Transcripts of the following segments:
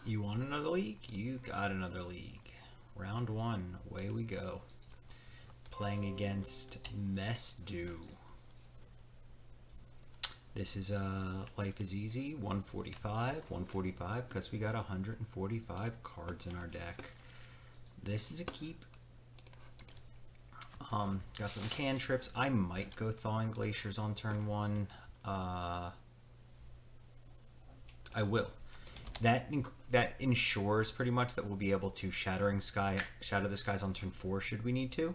You want another league? You got another league. Round one, away we go. Playing against Mess Do. This is Life is Easy, 145 because we got 145 cards in our deck. This is a keep. Got some cantrips. I might go Thawing Glaciers on turn one. I will. That ensures pretty much that we'll be able to Shatter the Skies on turn 4 should we need to.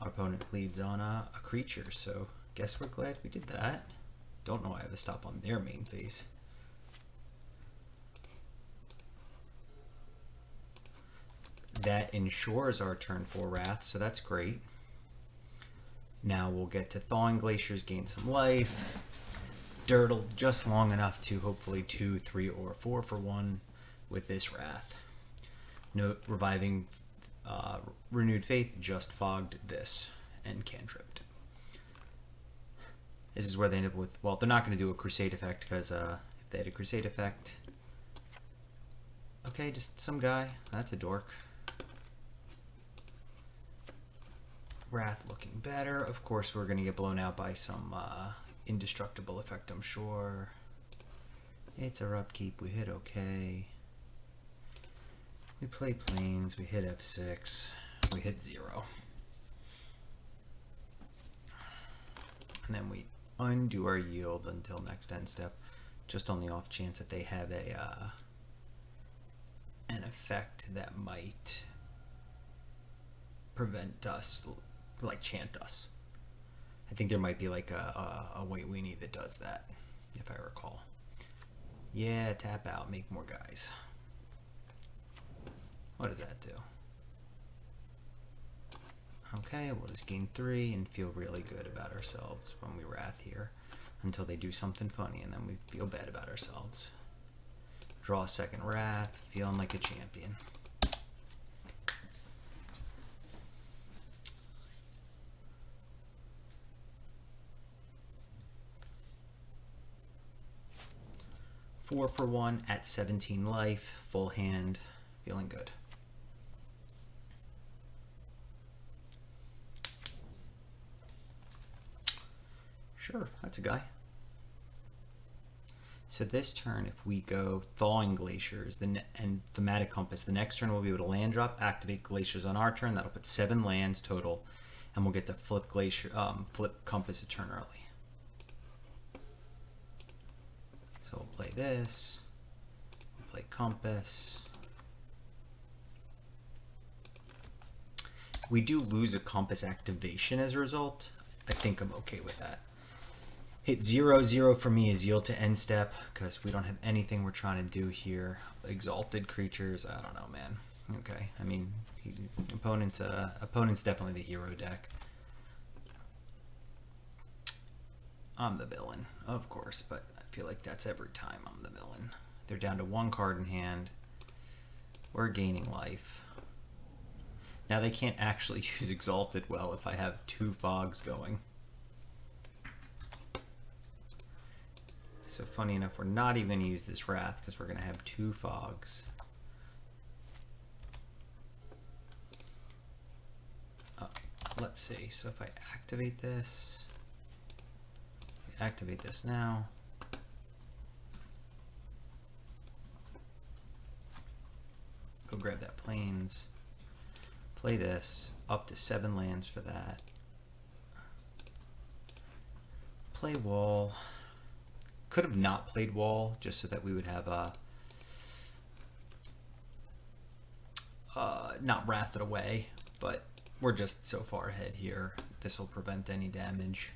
Our opponent leads on a creature, so guess we're glad we did that. Don't know why I have a stop on their main phase. That ensures our turn 4 Wrath, so that's great. Now we'll get to Thawing Glaciers, gain some life. Dirtle just long enough to hopefully 2, 3, or 4 for 1 with this Wrath. Note, reviving Renewed Faith just fogged this and cantripped. This is where they end up with, well, they're not going to do a Crusade effect because if they had a Crusade effect, okay, just some guy, that's a dork. Wrath looking better. Of course, we're going to get blown out by some indestructible effect, I'm sure. It's our upkeep. We hit okay. We play planes. We hit F6. We hit 0. And then we undo our yield until next end step, just on the off chance that they have an effect that might prevent us, like chant us. I think there might be like a white weenie that does that, if I recall. Yeah, tap out, make more guys. What does that do? Okay, we'll just gain 3 and feel really good about ourselves when we Wrath here until they do something funny, and then we feel bad about ourselves. Draw a second Wrath, feeling like a champion. Four for 1 at 17 life, full hand, feeling good. Sure, that's a guy. So this turn, if we go Thawing Glaciers and Thematic Compass, the next turn we'll be able to land drop, activate Glaciers on our turn. That'll put 7 lands total, and we'll get to flip Compass a turn early. So we'll play this, we'll play Compass. We do lose a Compass activation as a result. I think I'm okay with that. Hit 0/0 for me is yield to end step because we don't have anything we're trying to do here. Exalted creatures, I don't know, man. Okay, I mean, opponent's definitely the hero deck. I'm the villain, of course, but I feel like that's every time I'm the villain. They're down to 1 card in hand. We're gaining life. Now they can't actually use Exalted well if I have 2 fogs going. So funny enough, we're not even going to use this Wrath because we're going to have 2 fogs. Let's see, so if I activate this now. Go grab that plains. Play this, up to 7 lands for that. Play wall. Could have not played wall just so that we would have not Wrath it away, but we're just so far ahead here. This will prevent any damage.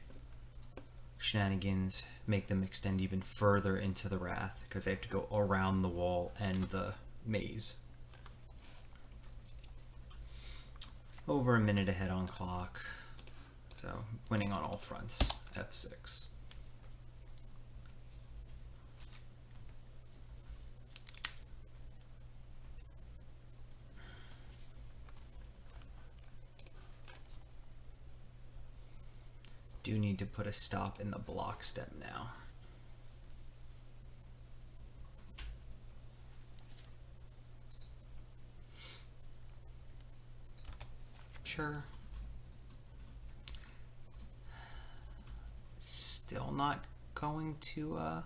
Shenanigans make them extend even further into the Wrath because they have to go around the wall and the maze. Over a minute ahead on clock, so winning on all fronts. F6. Do need to put a stop in the block step now. Sure. Still not going to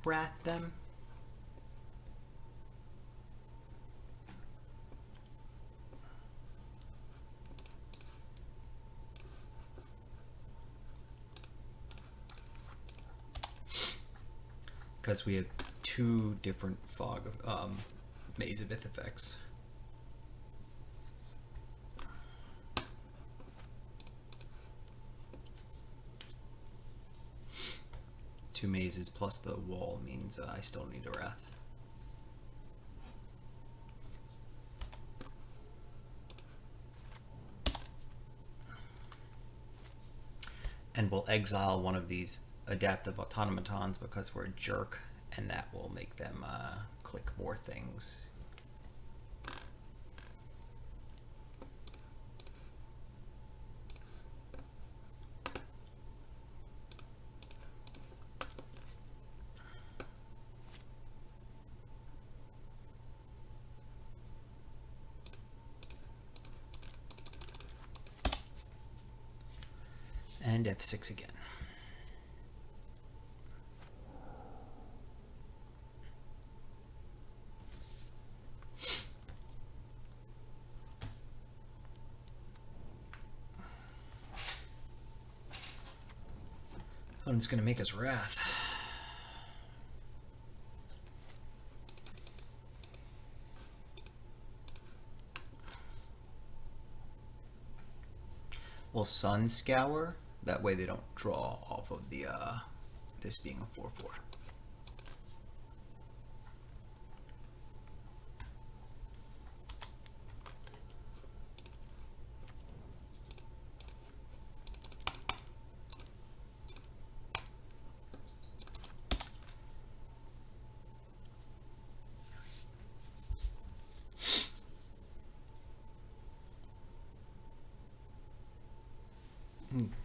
wrath them. Because we have two different Maze of Ith effects. Two mazes plus the wall means I still need a wrath. And we'll exile one of these adaptive automatons because we're a jerk, and that will make them click more things. And F6 again. Opponent's going to make us wrath. We'll Sun Scour. That way they don't draw off of the this being a 4/4.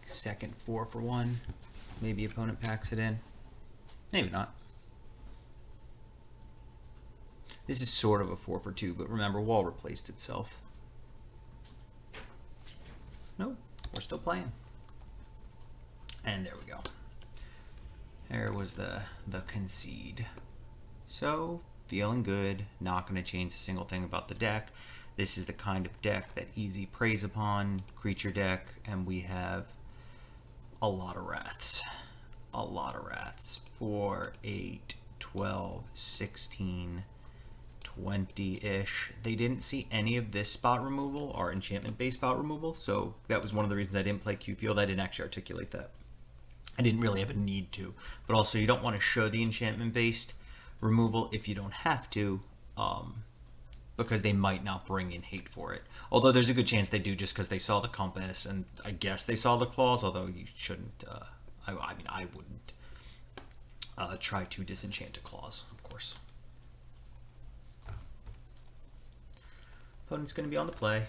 Second 4/1. Maybe opponent packs it in. Maybe not. This is sort of a 4/2, but remember, wall replaced itself. Nope, we're still playing. And there we go. There was the concede. So, feeling good. Not going to change a single thing about the deck. This is the kind of deck that Easy preys upon, creature deck, and we have a lot of wraths. A lot of wraths. 4, 8, 12, 16, 20-ish. They didn't see any of this spot removal, or enchantment-based spot removal, so that was one of the reasons I didn't play Q-Field. I didn't actually articulate that. I didn't really have a need to. But also, you don't want to show the enchantment-based removal if you don't have to, because they might not bring in hate for it. Although there's a good chance they do just because they saw the compass, and I guess they saw the claws, although you shouldn't, I mean, I wouldn't try to disenchant a claws, of course. Opponent's going to be on the play.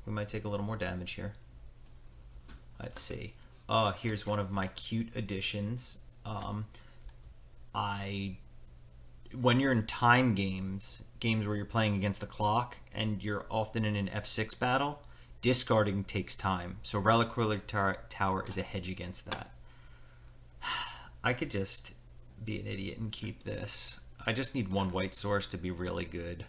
We might take a little more damage here. Let's see. Here's one of my cute additions. When you're in time games where you're playing against the clock, and you're often in an F6 battle, discarding takes time. So Reliquary Tower is a hedge against that. I could just be an idiot and keep this. I just need one white source to be really good.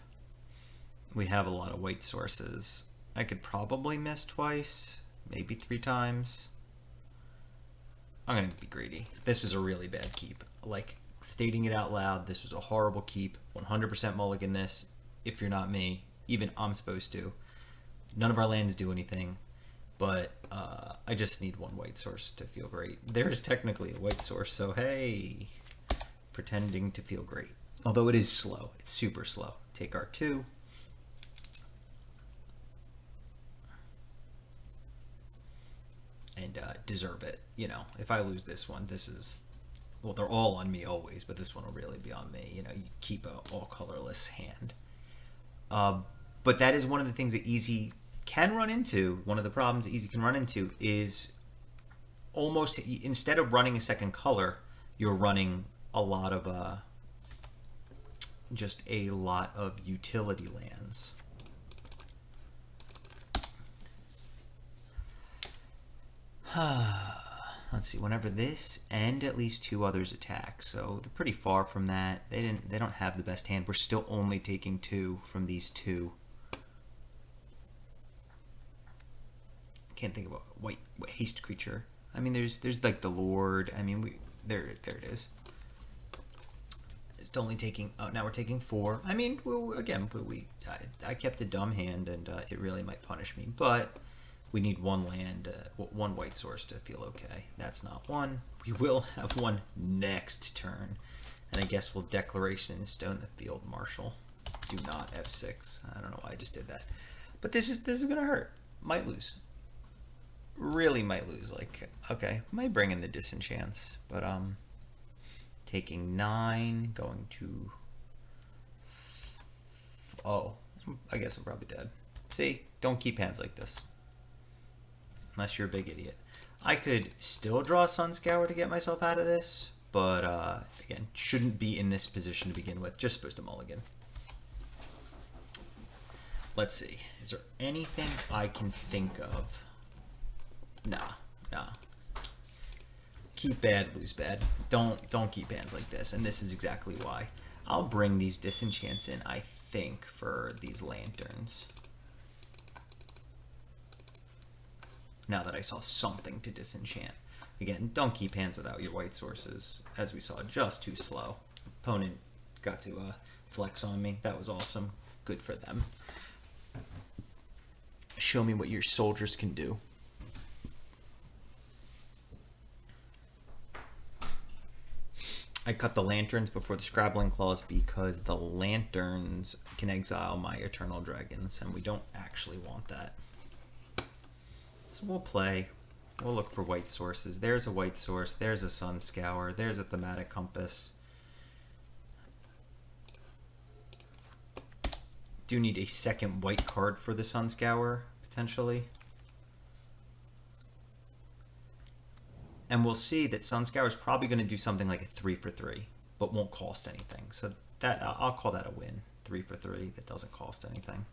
We have a lot of white sources. I could probably miss twice, maybe 3 times. I'm going to be greedy. This was a really bad keep. Like, stating it out loud, this was a horrible keep. 100% mulligan this. If you're not me, even I'm supposed to. None of our lands do anything, but I just need one white source to feel great. There's technically a white source, so hey, pretending to feel great. Although it is slow. It's super slow. Take R2. And deserve it. You know, if I lose this one, this is... Well, they're all on me always, but this one will really be on me. You know, you keep a all colorless hand. But that is one of the things that Easy can run into. One of the problems that Easy can run into is almost, instead of running a second color, you're running a lot of just a lot of utility lands. Let's see, whenever this and at least two others attack, so they're pretty far from that. They don't have the best hand. We're still only taking 2 from these 2. Can't think of a white haste creature. I mean, there's like the Lord. I mean, there it is. It's only taking. Oh, now we're taking 4. I mean, I kept a dumb hand, and it really might punish me. But we need 1 land, 1 white source to feel okay. That's not 1. We will have 1 next turn, and I guess we'll Declaration in Stone the Field Marshal. Do not F6. I don't know why I just did that, but this is gonna hurt. Might lose. Really might lose. Like, okay, might bring in the disenchants, but taking 9, going to, oh, I guess I'm probably dead. See, don't keep hands like this unless you're a big idiot. I could still draw Sunscour to get myself out of this, but again, shouldn't be in this position to begin with. Just supposed to mulligan. Let's see, is there anything I can think of? Nah. Keep bad, lose bad. Don't keep hands like this, and this is exactly why. I'll bring these disenchants in, I think, for these lanterns. Now that I saw something to disenchant. Again, don't keep hands without your white sources. As we saw, just too slow. Opponent got to flex on me. That was awesome. Good for them. Show me what your soldiers can do. I cut the lanterns before the Scrabbling Claws because the lanterns can exile my Eternal Dragons, and we don't actually want that. So we'll play. We'll look for white sources. There's a white source. There's a Sunscour. There's a Thematic Compass. Do need a second white card for the Sunscour, potentially. And we'll see that Sunscour is probably going to do something like a 3 for 3, but won't cost anything. So that I'll call that a win. 3 for 3 that doesn't cost anything.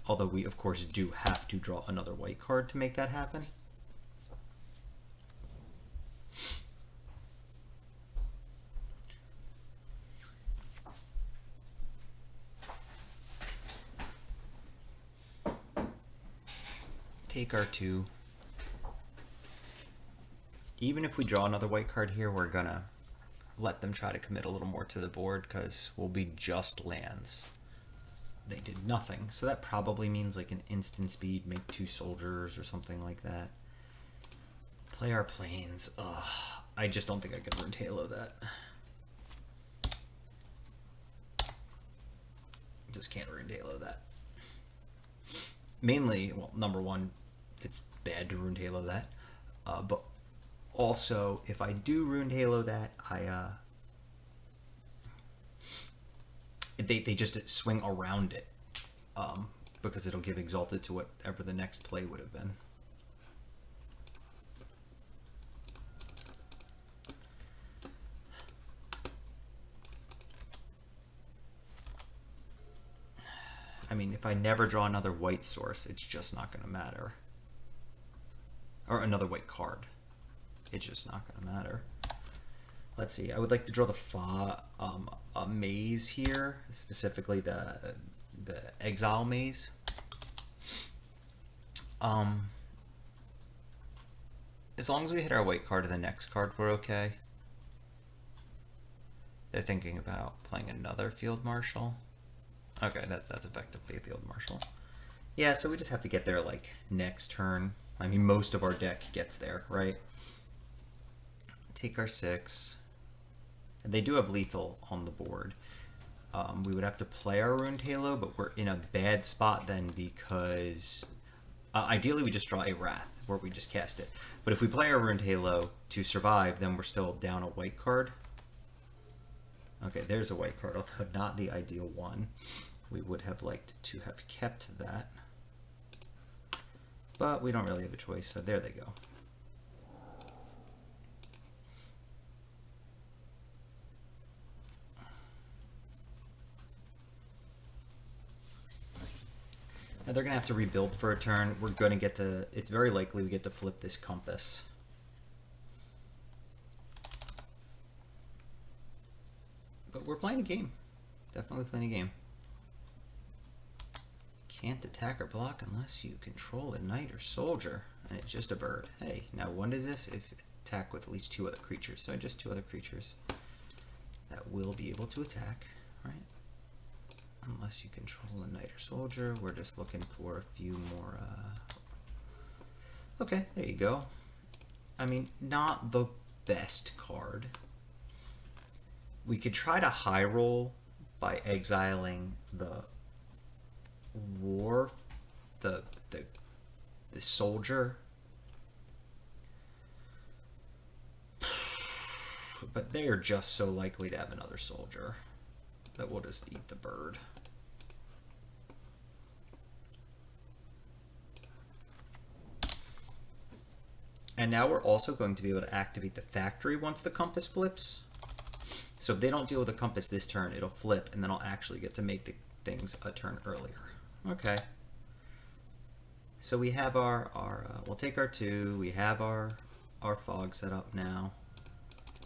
Although we, of course, do have to draw another white card to make that happen. Take our 2. Even if we draw another white card here, we're gonna let them try to commit a little more to the board because we'll be just lands. They did nothing, so that probably means like an instant speed, make 2 soldiers or something like that. Play our planes. Ugh, I just don't think I could Ruined Halo that. Just can't Ruined Halo that. Mainly, well, number one, it's bad to Ruined Halo that, but also, if I do Ruined Halo that, they just swing around it, because it'll give Exalted to whatever the next play would have been. I mean, if I never draw another white source, it's just not going to matter. Or another white card. It's just not going to matter. Let's see. I would like to draw a maze here, specifically the exile maze. As long as we hit our white card to the next card, we're okay. They're thinking about playing another Field Marshal. Okay, that's effectively a Field Marshal. Yeah, so we just have to get there like next turn. I mean, most of our deck gets there, right? Take our 6. And they do have lethal on the board. We would have to play our Ruined Halo, but we're in a bad spot then because ideally we just draw a Wrath where we just cast it. But if we play our Ruined Halo to survive, then we're still down a white card. Okay, there's a white card, although not the ideal one. We would have liked to have kept that. But we don't really have a choice, so there they go. Now they're going to have to rebuild for a turn. We're going to get to, it's very likely we get to flip this compass. But we're playing a game. Definitely playing a game. Can't attack or block unless you control a knight or soldier. And it's just a bird. Hey, now what is this? If attack with at least 2 other creatures. So just 2 other creatures that will be able to attack, right? Unless you control a knight or soldier. We're just looking for a few more. Okay, there you go. I mean, not the best card. We could try to high roll by exiling the the soldier. But they are just so likely to have another soldier that we'll just eat the bird. And now we're also going to be able to activate the factory once the compass flips. So if they don't deal with the compass this turn, it'll flip, and then I'll actually get to make the things a turn earlier. Okay. So we have our we'll take our 2. We have our fog set up now.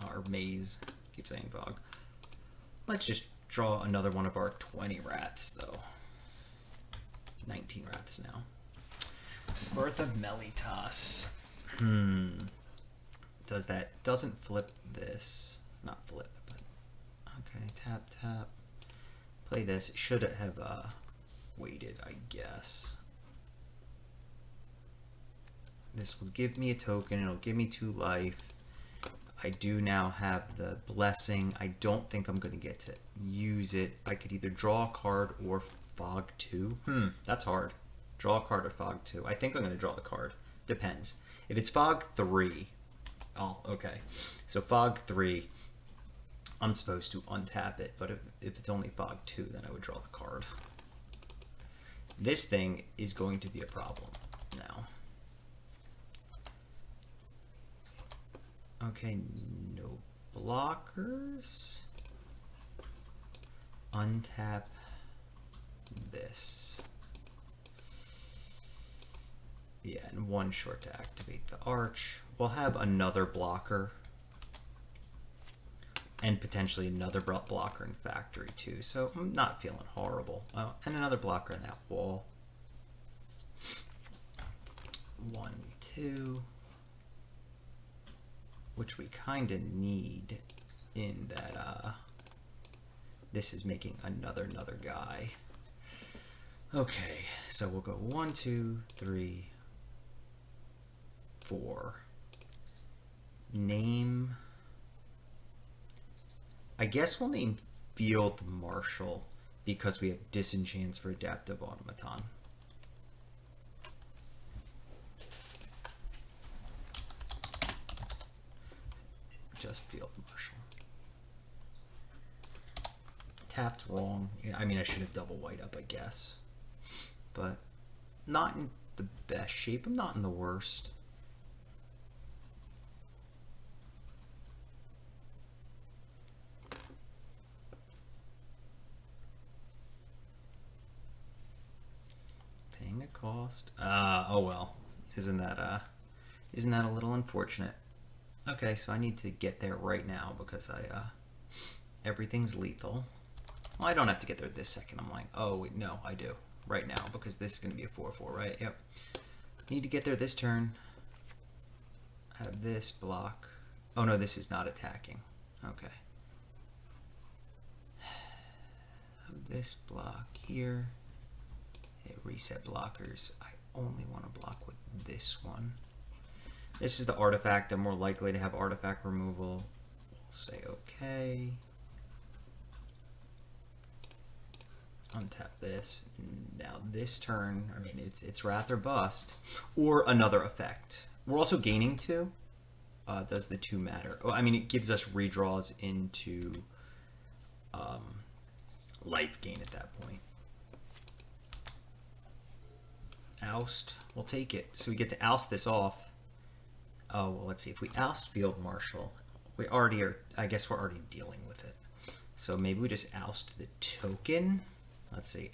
Our maze. Keep saying fog. Let's just draw another one of our 20 wraths, though. 19 wraths now. Birth of Melitas. Doesn't flip this. Not flip, but okay. Tap, tap. Play this. Should it have waited, I guess. This will give me a token. It'll give me 2 life. I do now have the blessing. I don't think I'm going to get to use it. I could either draw a card or fog 2. That's hard. Draw a card or fog 2. I think I'm going to draw the card. Depends. If it's fog 3, oh, okay. So fog 3, I'm supposed to untap it, but if it's only fog 2, then I would draw the card. This thing is going to be a problem now. Okay, no blockers. Untap this. Yeah, and 1 short to activate the arch. We'll have another blocker. And potentially another blocker in factory too. So I'm not feeling horrible. Oh, and another blocker in that wall. 1, 2. Which we kind of need in that this is making another guy. Okay, so we'll go 1, 2, 3, 4. Name. I guess we'll name Field Marshal because we have disenchants for Adaptive Automaton. Just Field Marshal. Tapped wrong. I mean, I should have double white up, I guess. But not in the best shape. I'm not in the worst. Paying a cost. Oh well. Isn't that a little unfortunate? Okay, so I need to get there right now because everything's lethal. Well, I don't have to get there this second. I'm like, oh wait, no, I do right now because this is going to be a 4/4, right? Yep. Need to get there this turn. Have this block. Oh no, this is not attacking. Okay. Have this block here. Hit reset blockers. I only want to block with this one. This is the artifact. They're more likely to have artifact removal. We'll say okay. Untap this. Now this turn, I mean, it's Wrath or Bust. Or another effect. We're also gaining 2. Does the 2 matter? Oh, I mean, it gives us redraws into life gain at that point. Oust. We'll take it. So we get to oust this off. Oh, well, let's see. If we oust Field Marshal, we already are, I guess we're already dealing with it. So maybe we just oust the token. Let's see.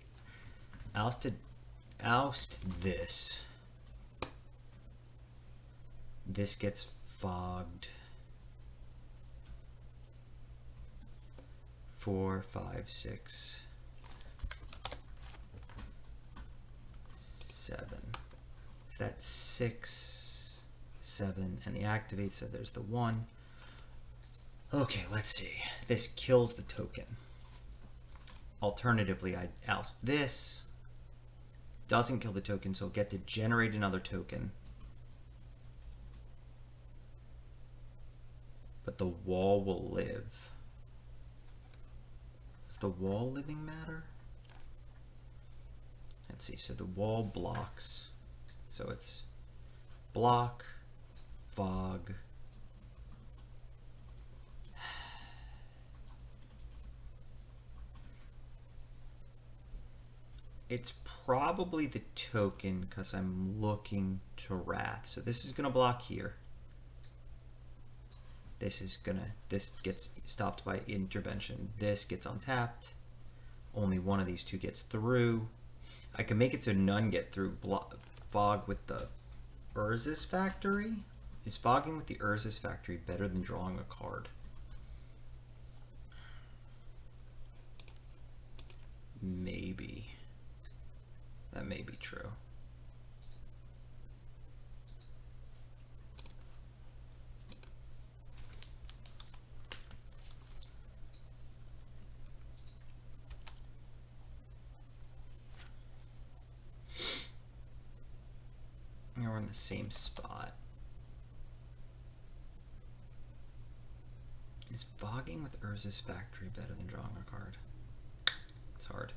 Ousted oust this. This gets fogged. 4, 5, 6, 7. So that's 6, 7, and the activate, so there's the 1. Okay, let's see. This kills the token. Alternatively, I oust this. Doesn't kill the token, so I'll get to generate another token. But the wall will live. Is the wall living matter? Let's see, so the wall blocks. So it's block, fog. It's probably the token because I'm looking to wrath. So this is gonna block here. This gets stopped by intervention. This gets untapped. Only one of these two gets through. I can make it so none get through. Fog with the Urza's Factory? Is fogging with the Urza's Factory better than drawing a card? Maybe. That may be true. We're in the same spot. Is fogging with Urza's Factory better than drawing a card? It's hard.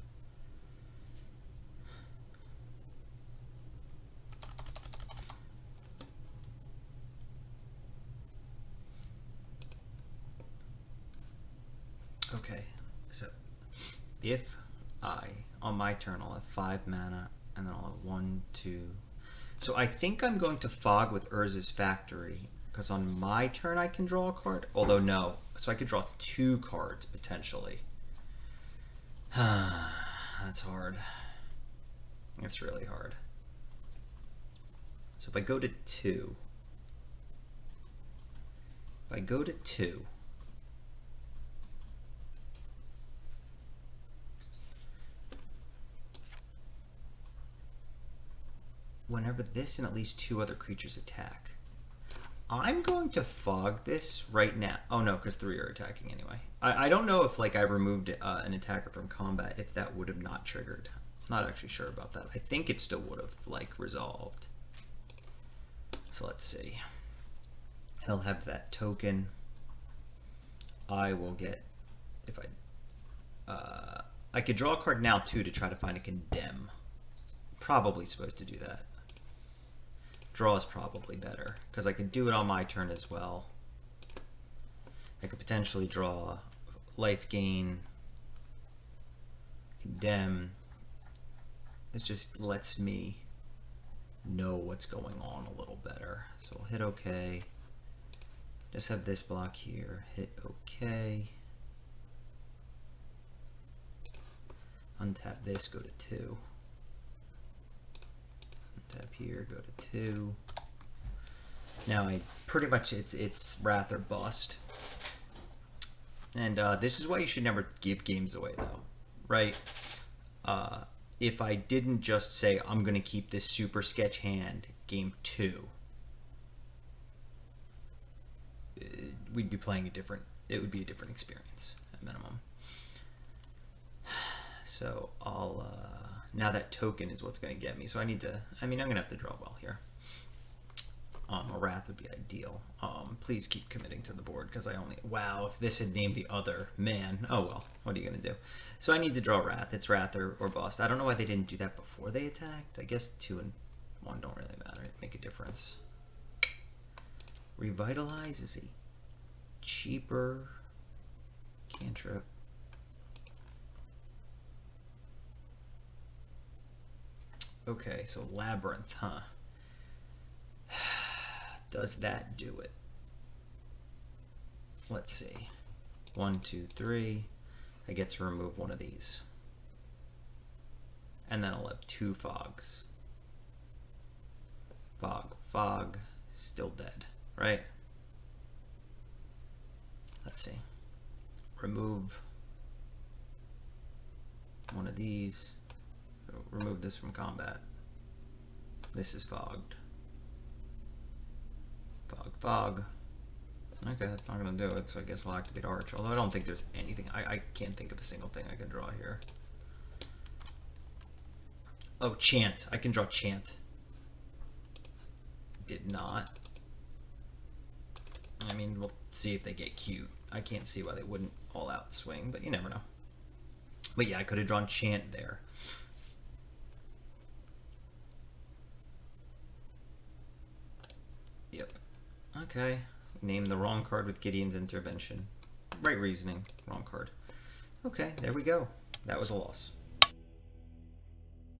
Okay, so if I, on my turn, I'll have 5 mana, and then I'll have 1, 2. So I think I'm going to fog with Urza's Factory, because on my turn I can draw a card. Although no, so I could draw 2 cards potentially. That's hard. It's really hard. So if I go to 2, whenever this and at least 2 other creatures attack, I'm going to fog this right now. Oh no, because 3 are attacking anyway. I don't know if like I removed an attacker from combat, if that would have not triggered. I'm not actually sure about that. I think it still would have like resolved. So let's see. He'll have that token. I will get, if I could draw a card now too to try to find a condemn. Probably supposed to do that. Draw is probably better because I could do it on my turn as well. I could potentially draw life gain, condemn. This just lets me know what's going on a little better. So I'll hit OK. Just have this block here. Hit OK. Untap this, go to 2. Tap here, go to 2. Now I pretty much it's wrath or bust. And this is why you should never give games away though, right? If I didn't just say I'm gonna keep this super sketch hand game 2, we'd be playing a different. It would be a different experience at minimum. So I'll. Now that token is what's going to get me. So I need to, I mean, I'm going to have to draw well here. A wrath would be ideal. Please keep committing to the board because I only, wow, if this had named the other, man, oh well, what are you going to do? So I need to draw wrath. It's wrath or bust. I don't know why they didn't do that before they attacked. I guess 2 and 1 don't really matter. Make a difference. Revitalize is a cheaper cantrip. Okay, so Labyrinth, huh? Does that do it? Let's see. 1, 2, 3. I get to remove one of these. and then I'll have 2 fogs. Fog, fog, still dead, right? Let's see. Remove one of these. Remove this from combat. This is fogged. Fog, fog. Okay, that's not going to do it, so I guess I'll activate Arch. Although I don't think there's anything. I can't think of a single thing I can draw here. Oh, Chant. I can draw Chant. Did not. I mean, we'll see if they get cute. I can't see why they wouldn't all out swing, but you never know. But yeah, I could have drawn Chant there. Yep. Okay. Name the wrong card with Gideon's intervention. Right reasoning, wrong card. Okay, there we go. That was a loss.